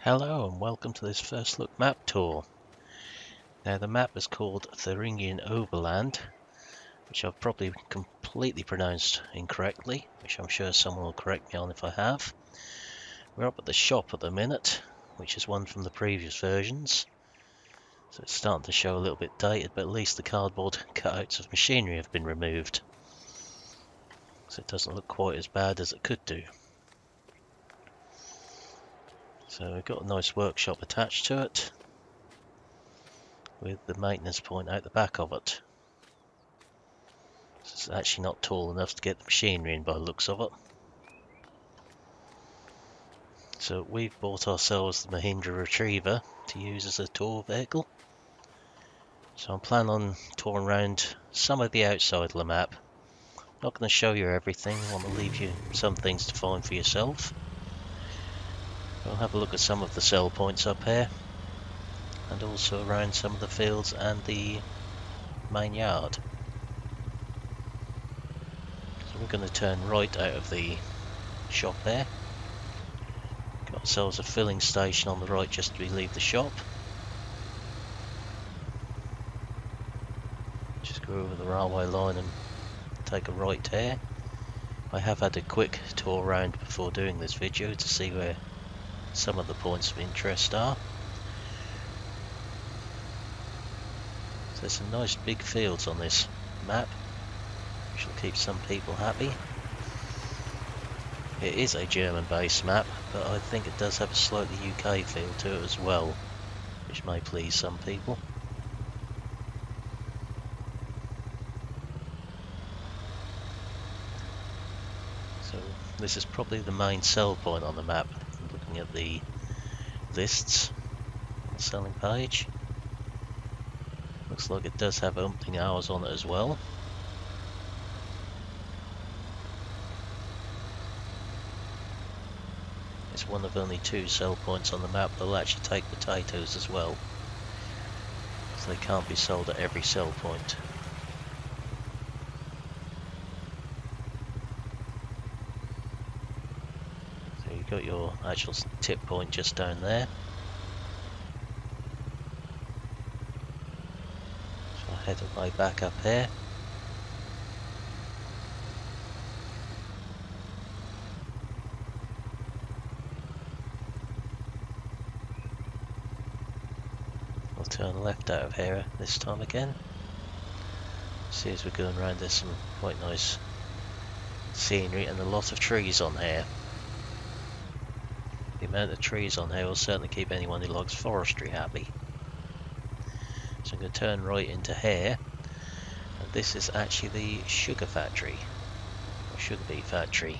Hello and welcome to this first look map tour. Now the map is called Thuringian Oberland, which I've probably completely pronounced incorrectly, which I'm sure someone will correct me on if I have. We're up at the shop at the minute, which is one from the previous versions. So it's starting to show a little bit dated, but at least the cardboard cutouts of machinery have been removed. So it doesn't look quite as bad as it could do. So we've got a nice workshop attached to it, with the maintenance point out the back of it. It's actually not tall enough to get the machinery in by the looks of it. So we've bought ourselves the Mahindra Retriever to use as a tour vehicle. So I'm planning on touring around some of the outside of the map. Not going to show you everything, I want to leave you some things to find for yourself. We'll have a look at some of the sell points up here, and also around some of the fields and the main yard. So we're going to turn right out of the shop there. Got ourselves a filling station on the right just as we leave the shop. Just go over the railway line and take a right here. I have had a quick tour around before doing this video to see where some of the points of interest are. So there's some nice big fields on this map, which will keep some people happy. It is a German-based map, but I think it does have a slightly UK feel to it as well, which may please some people. So this is probably the main sell point on the map, looking at the lists on the selling page. Looks like it does have opening hours on it as well. It's one of only two sell points on the map that will actually take potatoes as well, so they can't be sold at every sell point. So you've got your actual tip point just down there. So I'll head way back up here. I'll turn left out of here this time again. See, as we're going around, there's some quite nice scenery and a lot of trees on here. The amount of trees on here will certainly keep anyone who likes forestry happy. So I'm going to turn right into here, and this is actually the sugar factory, or sugar beet factory.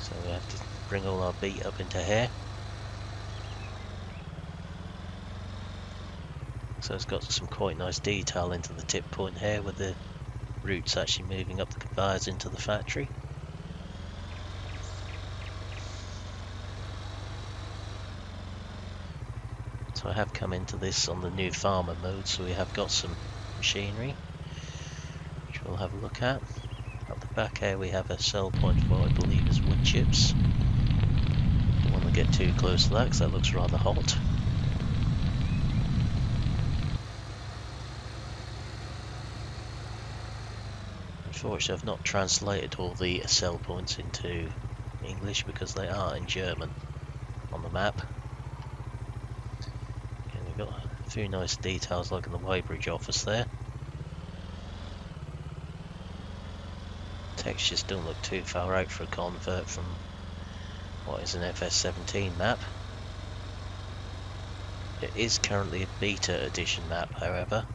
So we have to bring all our beet up into here. So it's got some quite nice detail into the tip point here, with the roots actually moving up the conveyors into the factory. So I have come into this on the new farmer mode, so we have got some machinery, which we'll have a look at. At the back here we have a sell point for what I believe is wood chips. Don't want to get too close to that because that looks rather hot. Unfortunately, I've not translated all the sell points into English because they are in German on the map. Okay, we've got a few nice details like in the weighbridge office there. Textures don't look too far out for a convert from what is an FS17 map. It is currently a beta edition map, however.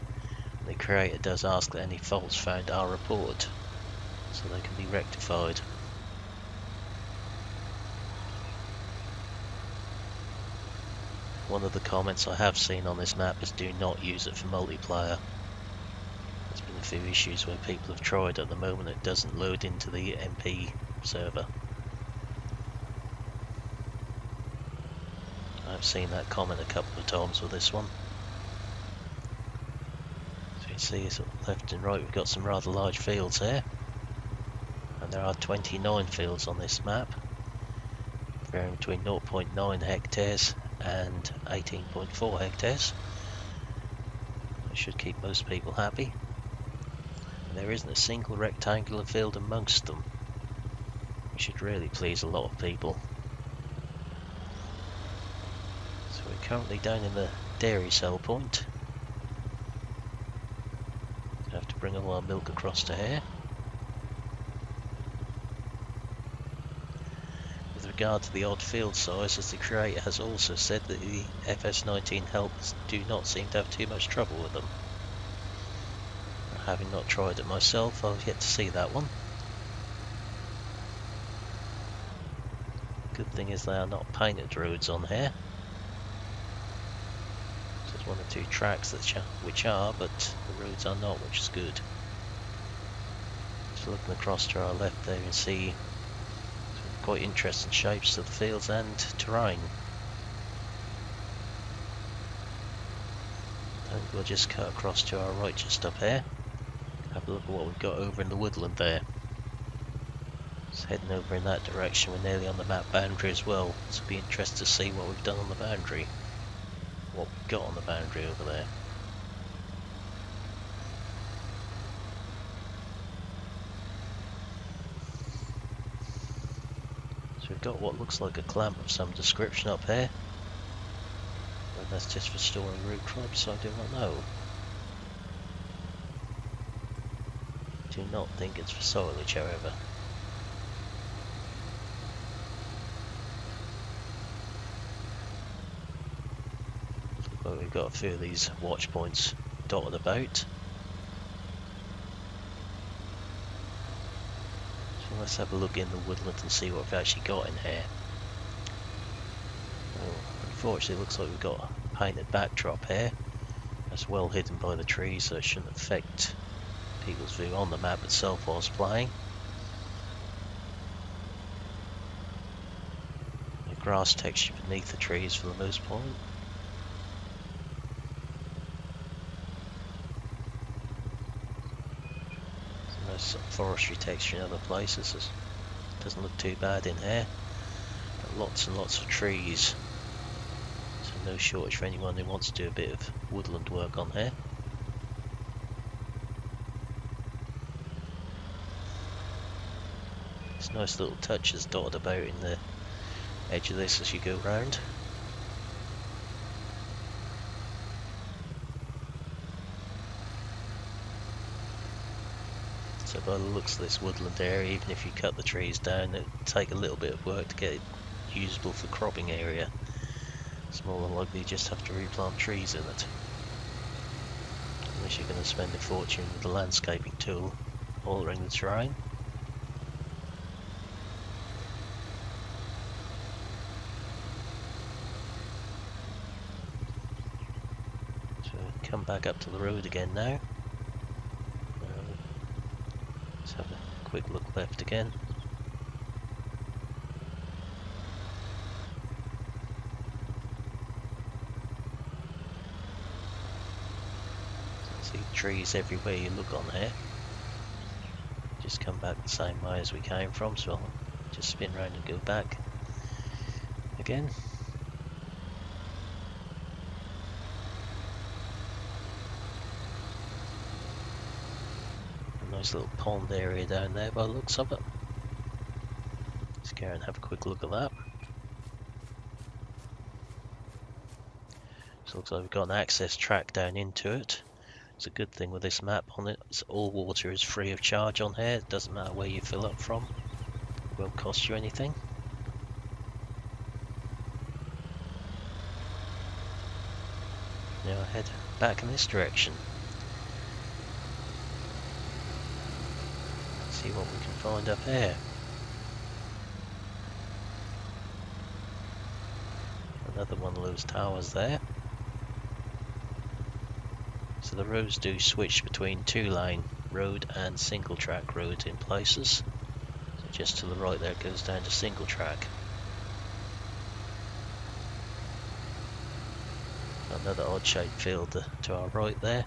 The creator does ask that any faults found are reported, so they can be rectified. One of the comments I have seen on this map is do not use it for multiplayer. There's been a few issues where people have tried. At the moment it doesn't load into the MP server. I've seen that comment a couple of times with this one. So you see, sort of left and right, we've got some rather large fields here, and And there are 29 fields on this map, varying between 0.9 hectares and 18.4 hectares. That should keep most people happy. And there isn't a single rectangular field amongst them, which should really please a lot of people. So we're currently down in the dairy sell point. Have to bring all our milk across to here. With regard to the odd field sizes, the creator has also said that the FS19 helps do not seem to have too much trouble with them. Having not tried it myself, I've yet to see that one. Good thing is they are not painted roads on here. So there's one or two tracks which are, but the roads are not, which is good. Just looking across to our left there, you can see some quite interesting shapes to the fields and terrain. And we'll just cut across to our right just up here. Have a look at what we've got over in the woodland there. Just heading over in that direction, we're nearly on the map boundary as well, so it'll be interesting to see what we've done on the boundary. What we've got on the boundary over there. So we've got what looks like a clamp of some description up here. Whether that's just for storing root crops, I do not know. Do not think it's for silage, however. But we've got a few of these watch points dotted about. So let's have a look in the woodland and see what we've actually got in here. Well, unfortunately it looks like we've got a painted backdrop here. That's well hidden by the trees, so it shouldn't affect people's view on the map itself whilst playing. The grass texture beneath the trees for the most part. There's some forestry texture in other places. It doesn't look too bad in here. But lots and lots of trees. So no shortage for anyone who wants to do a bit of woodland work on here. Nice little touches dotted about in the edge of this as you go round. So by the looks of this woodland area, even if you cut the trees down, it would take a little bit of work to get it usable for cropping area. It's more than likely you just have to replant trees in it. Unless you're going to spend a fortune with the landscaping tool altering the terrain. Come back up to the road again now. Let's have a quick look left again. See trees everywhere you look on here. Just come back the same way as we came from, so I'll just spin round and go back again. Nice little pond area down there by the looks of it. Let's go and have a quick look at that. So it looks like we've got an access track down into it. It's a good thing with this map on it. All water is free of charge on here. It doesn't matter where you fill up from. It won't cost you anything. Now I head back in this direction. See what we can find up here. Another one of those towers there. So the roads do switch between 2-lane road and single track road in places. So just to the right there it goes down to single track. Another odd shaped field to our right there.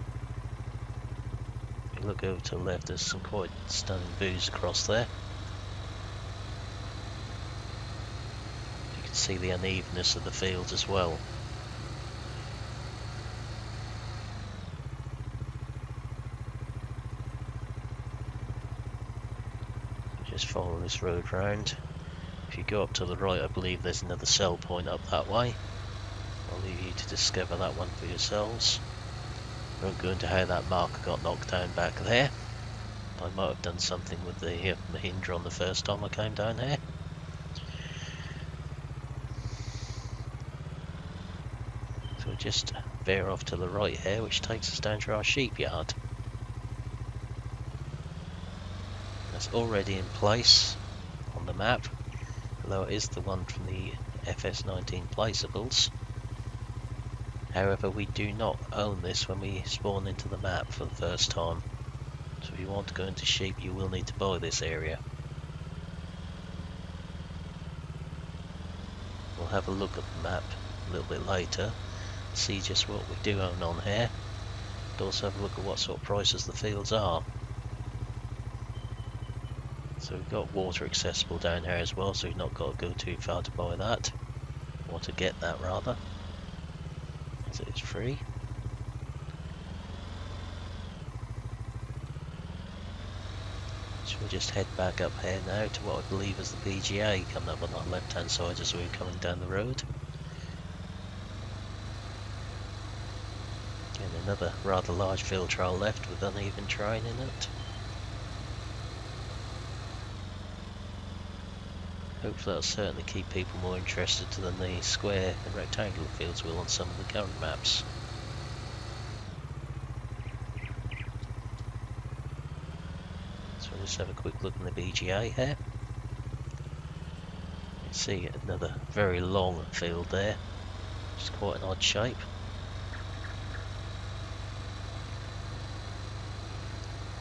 If you look over to the left, there's some quite stunning views across there. see the unevenness of the fields as well. Just follow this road round. If you go up to the right, I believe there's another sell point up that way. I'll leave you to discover that one for yourselves. I won't go into how that marker got knocked down back there. I might have done something with the Mahindra the first time I came down here. So we'll just veer off to the right here, which takes us down to our sheep yard. That's already in place on the map, although it is the one from the FS19 placeables. However, we do not own this when we spawn into the map for the first time. So if you want to go into sheep, you will need to buy this area. We'll have a look at the map a little bit later, see just what we do own on here, and also have a look at what sort of prices the fields are. So we've got water accessible down here as well, so you've not got to go too far to buy that, or to get that rather, as it is free. So we'll just head back up here now to what I believe is the PGA coming up on our left hand side as we're coming down the road. And another rather large field trail left with uneven terrain in it. Hopefully that'll certainly keep people more interested than the square and rectangular fields will on some of the current maps. So we'll just have a quick look in the BGA here. You can see another very long field there, which is quite an odd shape.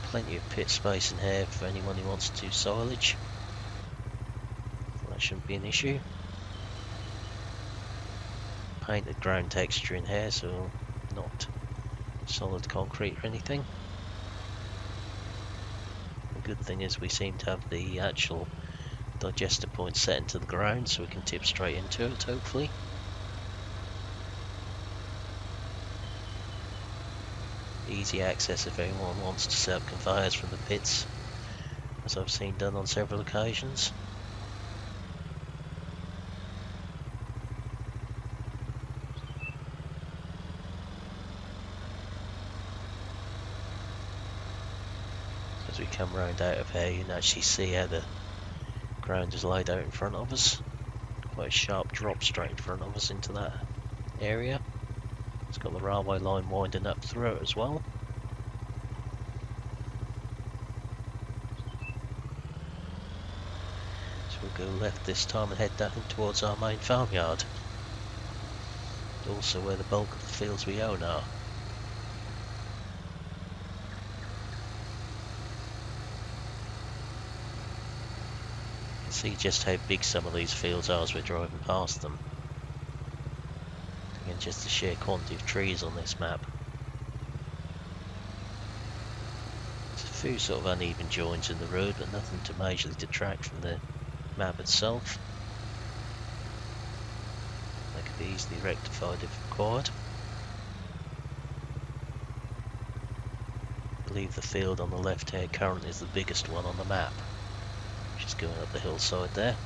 Plenty of pit space in here for anyone who wants to do silage. That shouldn't be an issue. Painted ground texture in here, so not solid concrete or anything. The good thing is we seem to have the actual digester point set into the ground, so we can tip straight into it, hopefully. Easy access if anyone wants to set up conveyors from the pits, as I've seen done on several occasions. As we come round out of here, you can actually see how the ground is laid out in front of us. Quite a sharp drop straight in front of us into that area. It's got the railway line winding up through it as well. So we'll go left this time and head down towards our main farmyard. Also where the bulk of the fields we own are. You can see just how big some of these fields are as we're driving past them. And just the sheer quantity of trees on this map. There's a few sort of uneven joins in the road, but nothing to majorly detract from the map itself. That could be easily rectified if required. I believe the field on the left here currently is the biggest one on the map, which is going up the hillside there.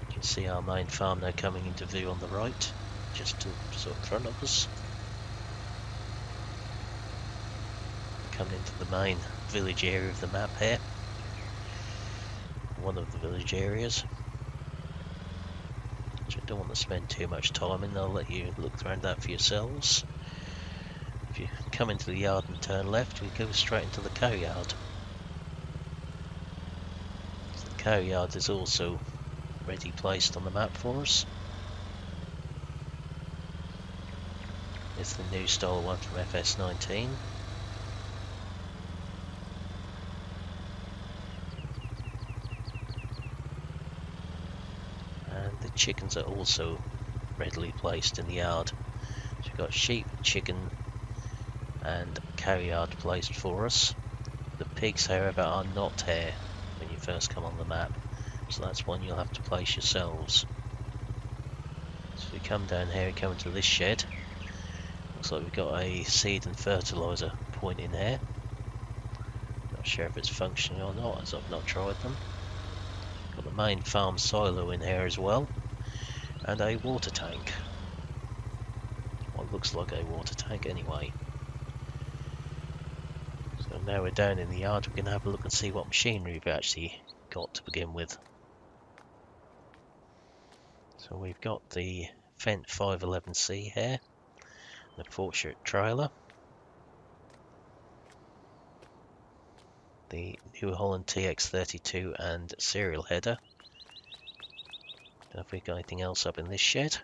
You can see our main farm now coming into view on the right, just to sort of in front of us. Coming into the main village area of the map here. One of the village areas, which I don't want to spend too much time in. I'll let you look around that for yourselves. If you come into the yard and turn left, we go straight into the cow yard. So the cow yard is also ready placed on the map for us. It's the new style one from FS19. And the chickens are also readily placed in the yard. So we've got sheep, chicken and cow yard placed for us. The pigs, however, are not here when you first come on the map, so that's one you'll have to place yourselves. So we come down here, come into this shed. Looks like we've got a seed and fertiliser point in here. Not sure if it's functioning or not, as I've not tried them. Got the main farm silo in here as well, and a water tank. What looks like a water tank anyway. So now we're down in the yard, we can have a look and see what machinery we've actually got to begin with. So we've got the Fendt 511C here, the Fortune trailer, the New Holland TX32 and serial header. Don't know if we've got anything else up in this shed.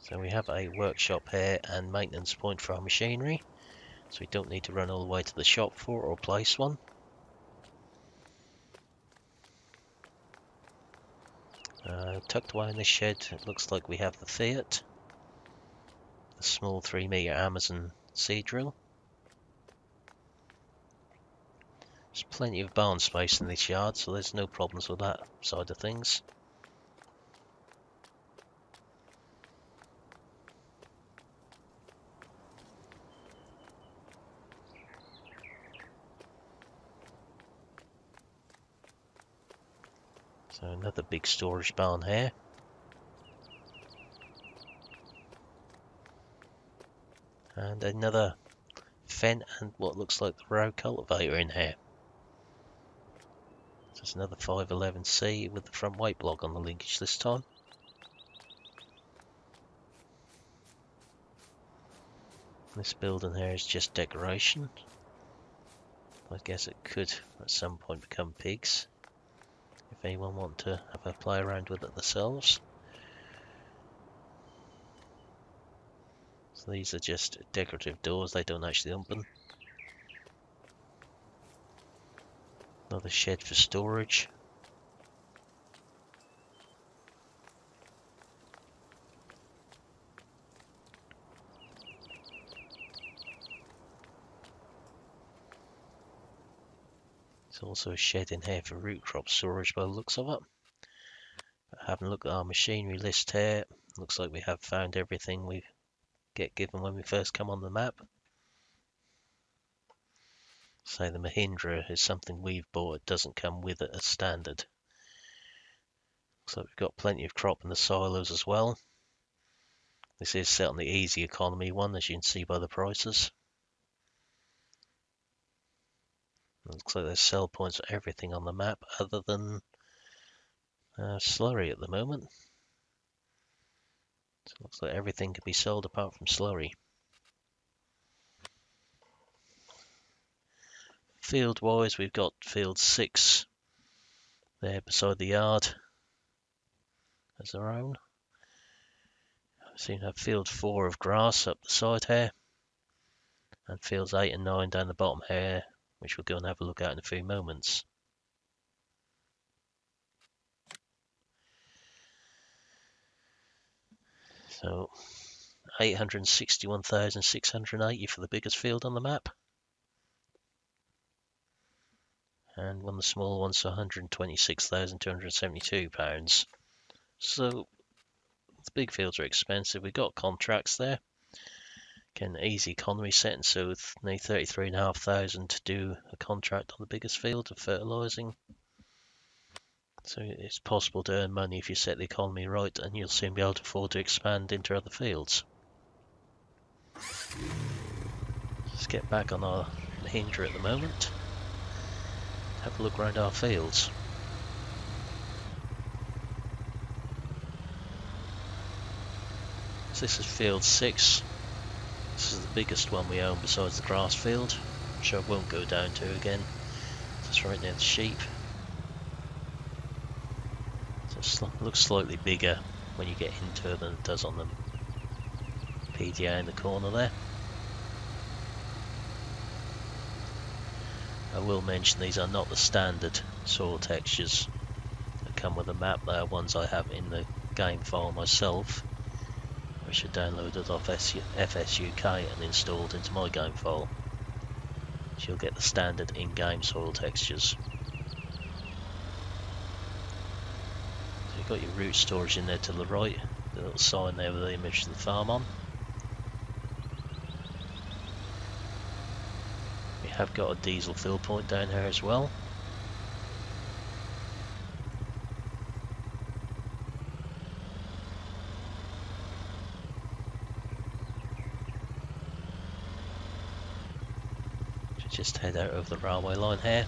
So we have a workshop here and maintenance point for our machinery, so we don't need to run all the way to the shop for or place one. Tucked away in this shed, it looks like we have the Fiat, the small 3-metre Amazon seed drill. There's plenty of barn space in this yard, so there's no problems with that side of things. So another big storage barn here. And another Fendt and what looks like the row cultivator in here. So it's another 511C with the front weight block on the linkage this time. This building here is just decoration. I guess it could at some point become pigs, if anyone want to have a play around with it themselves. So these are just decorative doors, they don't actually open. Another shed for storage. There's also a shed in here for root crop storage by the looks of it. But having a look at our machinery list here, looks like we have found everything we get given when we first come on the map. So the Mahindra is something we've bought, it doesn't come with it as standard. So we've got plenty of crop in the silos as well. This is set on the easy economy one, as you can see by the prices. It looks like there's sell points for everything on the map other than slurry at the moment. So it looks like everything can be sold apart from slurry. Field wise, we've got field 6 there beside the yard as our own. I seem to have field 4 of grass up the side here, and fields 8 and 9 down the bottom here, which we'll go and have a look at in a few moments. So 861,680 for the biggest field on the map. And one of the small ones for £126,272. So the big fields are expensive. We've got contracts there. Again, easy economy setting, so with need 33,500 to do a contract on the biggest field of fertilising. So it's possible to earn money if you set the economy right, and you'll soon be able to afford to expand into other fields. Let's get back on our Mahindra at the moment. Have a look around our fields. So this is field 6. This is the biggest one we own besides the grass field, which I won't go down to again. It's right near the sheep. So it looks slightly bigger when you get into it than it does on the PDA in the corner there. I will mention these are not the standard soil textures that come with the map. They are ones I have in the game file myself, which are downloaded off FSUK and installed into my game file. So you'll get the standard in-game soil textures. you've got your root storage in there to the right, the little sign there with the image of the farm on. We have got a diesel fill point down here as well. Just head out over the railway line here.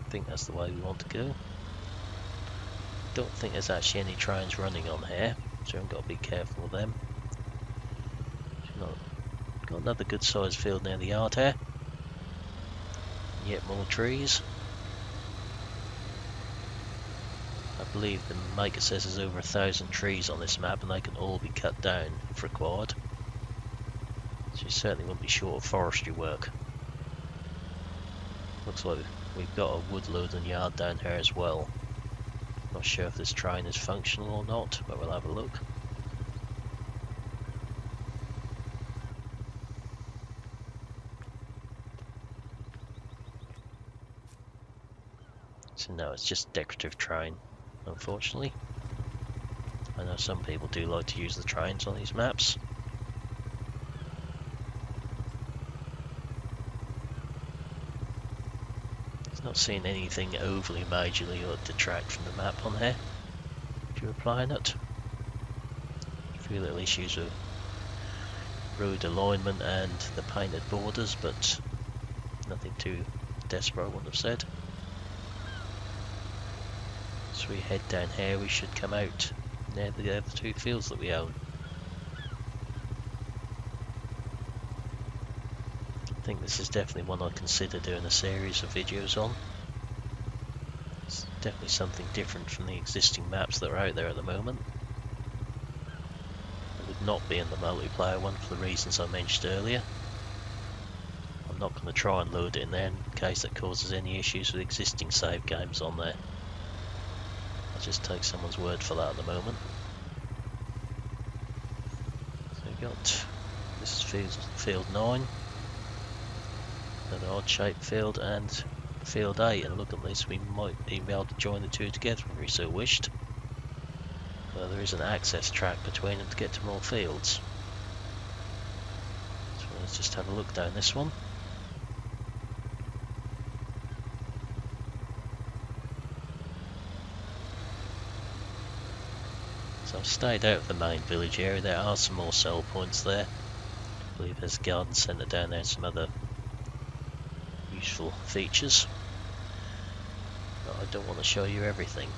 I think that's the way we want to go. Don't think there's actually any trains running on here, so we've got to be careful with them. Got another good sized field near the yard here. Yet more trees. I believe the maker says there's over 1,000 trees on this map and they can all be cut down if required. So you certainly wouldn't be short of forestry work. Looks like we've got a wood loading yard down here as well. Not sure if this train is functional or not, but we'll have a look. So no, it's just a decorative train, unfortunately. I know some people do like to use the trains on these maps. It's not seeing anything overly majorly or detract from the map on here. If you're applying it, a few little issues with road alignment and the painted borders, but nothing too desperate, I wouldn't have said. So we head down here, we should come out near the other two fields that we own. I think this is definitely one I'd consider doing a series of videos on. It's definitely something different from the existing maps that are out there at the moment. It would not be in the multiplayer one for the reasons I mentioned earlier. I'm not going to try and load it in there in case that causes any issues with existing save games on there. Just take someone's word for that at the moment. So we've got, this is field 9, another odd shaped field, and field 8, and look at this, we might even be able to join the two together if we so wished. There is an access track between them to get to more fields. So let's just have a look down this one. So I've stayed out of the main village area. There are some more sell points there. I believe there's a garden centre down there and some other useful features. But I don't want to show you everything.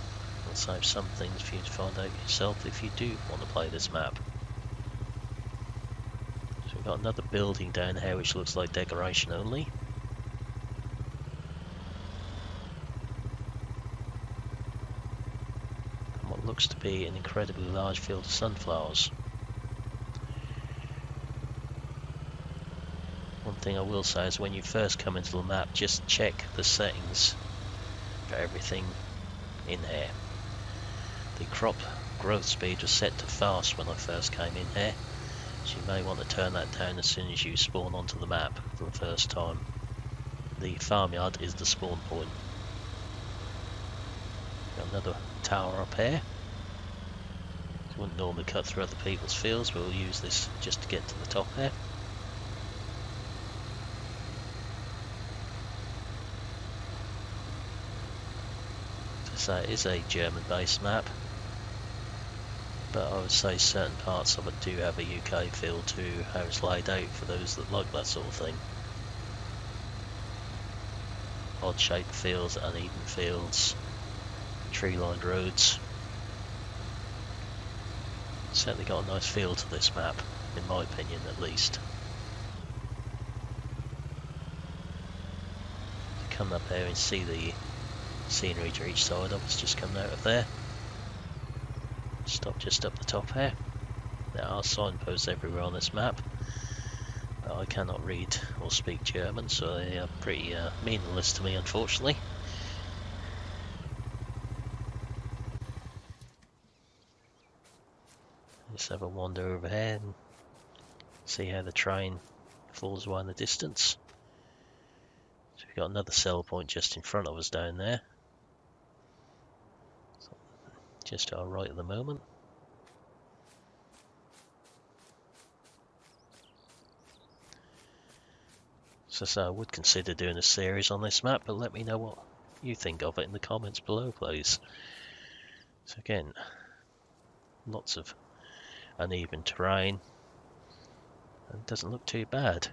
I'll save some things for you to find out yourself if you do want to play this map. So we've got another building down here which looks like decoration only. Looks to be an incredibly large field of sunflowers. One thing I will say is when you first come into the map, just check the settings for everything in here. The crop growth speed was set to fast when I first came in here, so you may want to turn that down as soon as you spawn onto the map for the first time. The farmyard is the spawn point. Got another tower up here. Wouldn't normally cut through other people's fields, but we'll use this just to get to the top here. So it is a German-based map, but I would say certain parts of it do have a UK feel to how it's laid out for those that like that sort of thing. Odd-shaped fields, uneven fields, tree-lined roads. Certainly got a nice feel to this map, in my opinion at least. Come up here and see the scenery to each side of us just coming out of there. Stop just up the top here. There are signposts everywhere on this map, but I cannot read or speak German, so they are pretty meaningless to me, unfortunately. Just have a wander over here and see how the train falls away in the distance. So So we've got another cell point just in front of us down there. Just to our right at the moment. So I would consider doing a series on this map, but let me know what you think of it in the comments below, please. So again, lots of uneven terrain, and it doesn't look too bad.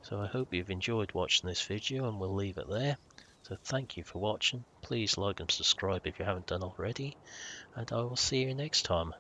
So I hope you've enjoyed watching this video, and we'll leave it there. So thank you for watching. Please like and subscribe if you haven't done already, and I will see you next time.